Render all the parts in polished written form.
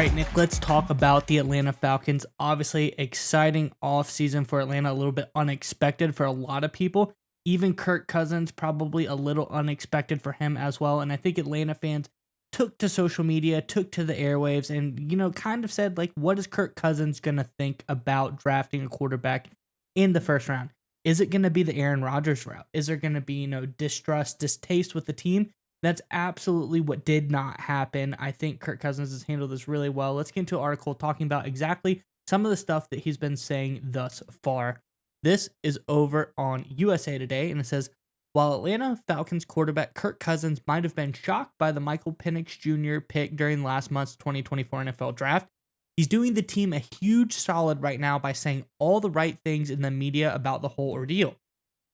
right, Nick, let's talk about the Atlanta Falcons. Obviously, exciting offseason for Atlanta, a little bit unexpected for a lot of people. Even Kirk Cousins, probably a little unexpected for him as well. And I think Atlanta fans took to social media, took to the airwaves, and, kind of said, like, what is Kirk Cousins going to think about drafting a quarterback in the first round? Is it going to be the Aaron Rodgers route? Is there going to be, distrust, distaste with the team? That's absolutely what did not happen. I think Kirk Cousins has handled this really well. Let's get into an article talking about exactly some of the stuff that he's been saying thus far. This is over on USA Today, and it says, while Atlanta Falcons quarterback Kirk Cousins might have been shocked by the Michael Penix Jr. pick during last month's 2024 NFL draft, he's doing the team a huge solid right now by saying all the right things in the media about the whole ordeal.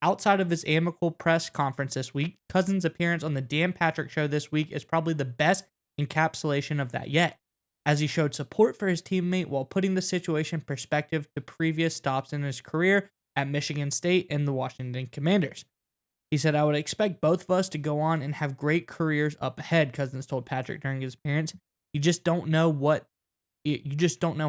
Outside of his amicable press conference this week, Cousins' appearance on the Dan Patrick Show this week is probably the best encapsulation of that yet, as he showed support for his teammate while putting the situation in perspective to previous stops in his career at Michigan State and the Washington Commanders. He said, I would expect both of us to go on and have great careers up ahead, Cousins told Patrick during his appearance. You just don't know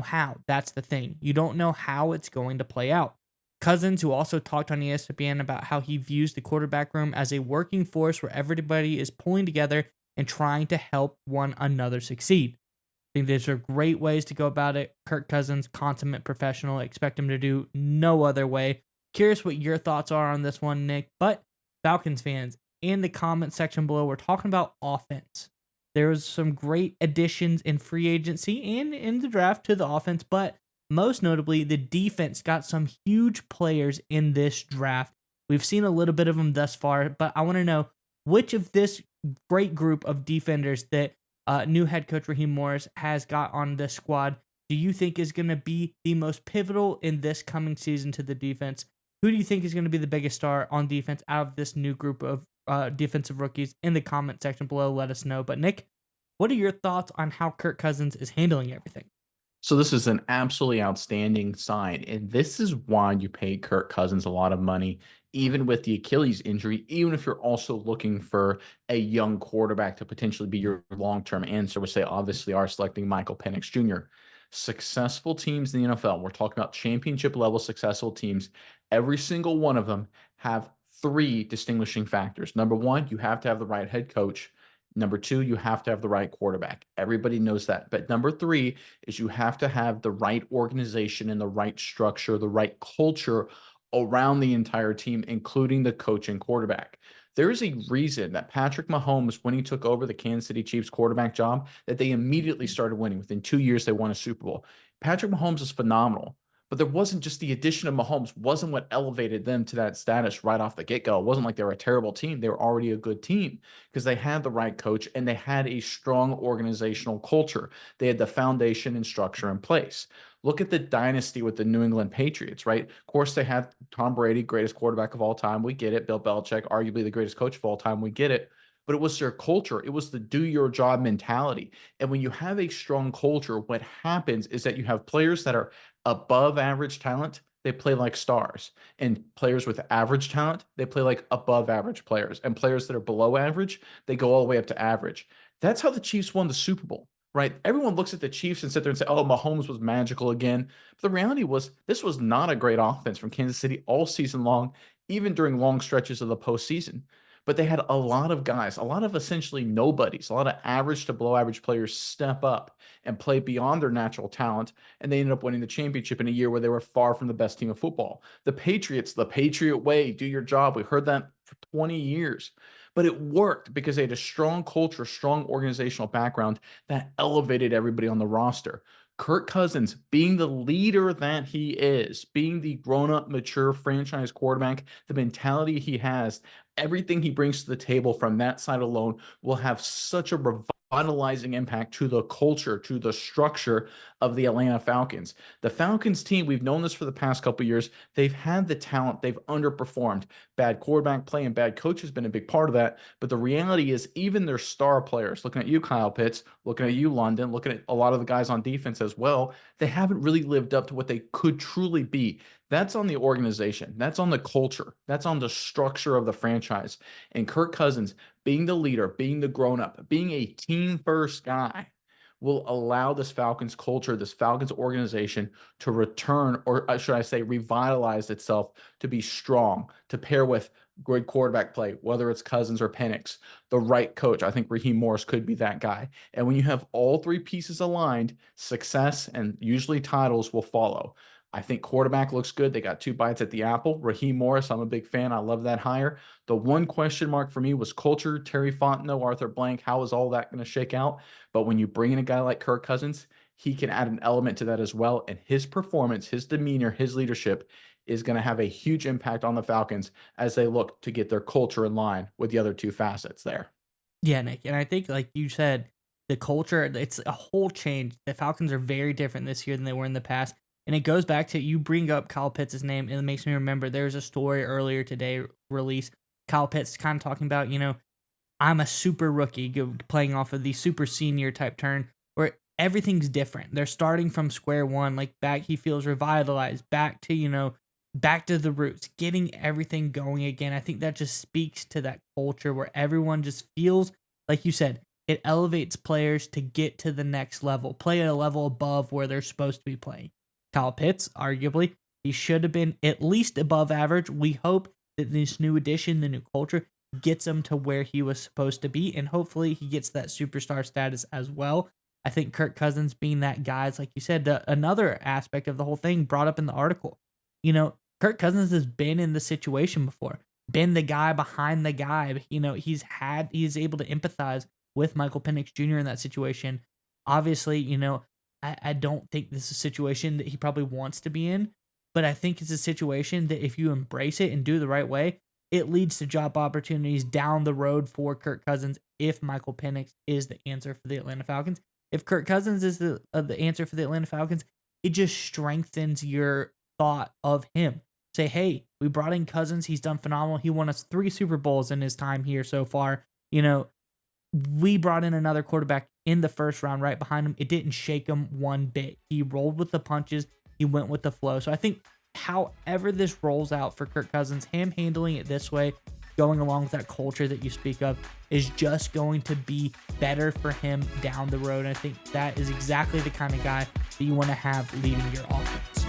how. That's the thing. You don't know how it's going to play out. Cousins, who also talked on ESPN about how he views the quarterback room as a working force where everybody is pulling together and trying to help one another succeed. I think these are great ways to go about it. Kirk Cousins, consummate professional. I expect him to do no other way. Curious what your thoughts are on this one, Nick. But Falcons fans, in the comment section below, we're talking about offense. There's some great additions in free agency and in the draft to the offense, but most notably, the defense got some huge players in this draft. We've seen a little bit of them thus far, but I want to know which of this great group of defenders that new head coach Raheem Morris has got on this squad do you think is going to be the most pivotal in this coming season to the defense? Who do you think is going to be the biggest star on defense out of this new group of defensive rookies? In the comment section below, let us know. But Nick, what are your thoughts on how Kirk Cousins is handling everything? So this is an absolutely outstanding sign, and this is why you pay Kirk Cousins a lot of money, even with the Achilles injury, even if you're also looking for a young quarterback to potentially be your long-term answer, which they obviously are selecting Michael Penix Jr. Successful teams in the NFL, we're talking about championship level successful teams, every single one of them have three distinguishing factors. Number one, you have to have the right head coach. Number two, you have to have the right quarterback. Everybody knows that. But number three is you have to have the right organization and the right structure, the right culture around the entire team, including the coach and quarterback. There is a reason that Patrick Mahomes, when he took over the Kansas City Chiefs quarterback job, that they immediately started winning. Within 2 years, they won a Super Bowl. Patrick Mahomes is phenomenal. But there wasn't just the addition of Mahomes wasn't what elevated them to that status right off the get-go. It wasn't like they were a terrible team. They were already a good team because they had the right coach and they had a strong organizational culture. They had the foundation and structure in place. Look at the dynasty with the New England Patriots, right? Of course, they had Tom Brady, greatest quarterback of all time. We get it. Bill Belichick, arguably the greatest coach of all time. We get it. But it was their culture. It was the do your job mentality. And when you have a strong culture, what happens is that you have players that are above average talent, they play like stars. And players with average talent, they play like above average players. And players that are below average, they go all the way up to average. That's how the Chiefs won the Super Bowl, right? Everyone looks at the Chiefs and sit there and say, oh, Mahomes was magical again. But the reality was, this was not a great offense from Kansas City all season long, even during long stretches of the postseason. But they had a lot of guys, a lot of essentially nobodies, a lot of average to below average players step up and play beyond their natural talent. And they ended up winning the championship in a year where they were far from the best team of football. The Patriots, the Patriot way, do your job. We heard that for 20 years. But it worked because they had a strong culture, strong organizational background that elevated everybody on the roster. Kirk Cousins, being the leader that he is, being the grown up, mature franchise quarterback, the mentality he has, everything he brings to the table from that side alone will have such a revitalizing impact to the culture, to the structure of the Atlanta Falcons. The Falcons team, we've known this for the past couple years. They've had the talent, they've underperformed. Bad quarterback play and bad coach has been a big part of that. But the reality is, even their star players, looking at you, Kyle Pitts, looking at you, London, looking at a lot of the guys on defense as well, they haven't really lived up to what they could truly be. That's on the organization. That's on the culture. That's on the structure of the franchise. And Kirk Cousins being the leader, being the grown up, being a team first guy will allow this Falcons culture, this Falcons organization to return, or should I say, revitalize itself to be strong, to pair with good quarterback play, whether it's Cousins or Penix, the right coach. I think Raheem Morris could be that guy. And when you have all three pieces aligned, success and usually titles will follow. I think quarterback looks good. They got two bites at the apple. Raheem Morris, I'm a big fan. I love that hire. The one question mark for me was culture. Terry Fontenot, Arthur Blank. How is all that going to shake out? But when you bring in a guy like Kirk Cousins, he can add an element to that as well. And his performance, his demeanor, his leadership is going to have a huge impact on the Falcons as they look to get their culture in line with the other two facets there. Yeah, Nick, and I think like you said, the culture, it's a whole change. The Falcons are very different this year than they were in the past. And it goes back to you bring up Kyle Pitts' name, and it makes me remember there's a story earlier today released. Kyle Pitts kind of talking about, I'm a super rookie playing off of the super senior type turn where everything's different. They're starting from square one, like back, he feels revitalized, back to the roots, getting everything going again. I think that just speaks to that culture where everyone just feels, like you said, it elevates players to get to the next level, play at a level above where they're supposed to be playing. Kyle Pitts, arguably, he should have been at least above average. We hope that this new addition, the new culture, gets him to where he was supposed to be, and hopefully he gets that superstar status as well. I think Kirk Cousins being that guy is, like you said, another aspect of the whole thing brought up in the article. Kirk Cousins has been in the situation before, been the guy behind the guy. He's able to empathize with Michael Penix Jr. in that situation. Obviously, I don't think this is a situation that he probably wants to be in, but I think it's a situation that if you embrace it and do the right way, it leads to job opportunities down the road for Kirk Cousins if Michael Penix is the answer for the Atlanta Falcons. If Kirk Cousins is the answer for the Atlanta Falcons, it just strengthens your thought of him. Say, hey, we brought in Cousins. He's done phenomenal. He won us 3 Super Bowls in his time here so far. We brought in another quarterback in the first round right behind him. It didn't shake him one bit. He rolled with the punches. He went with the flow. So I think however this rolls out for Kirk Cousins, him handling it this way, going along with that culture that you speak of, is just going to be better for him down the road. And I think that is exactly the kind of guy that you want to have leading your offense.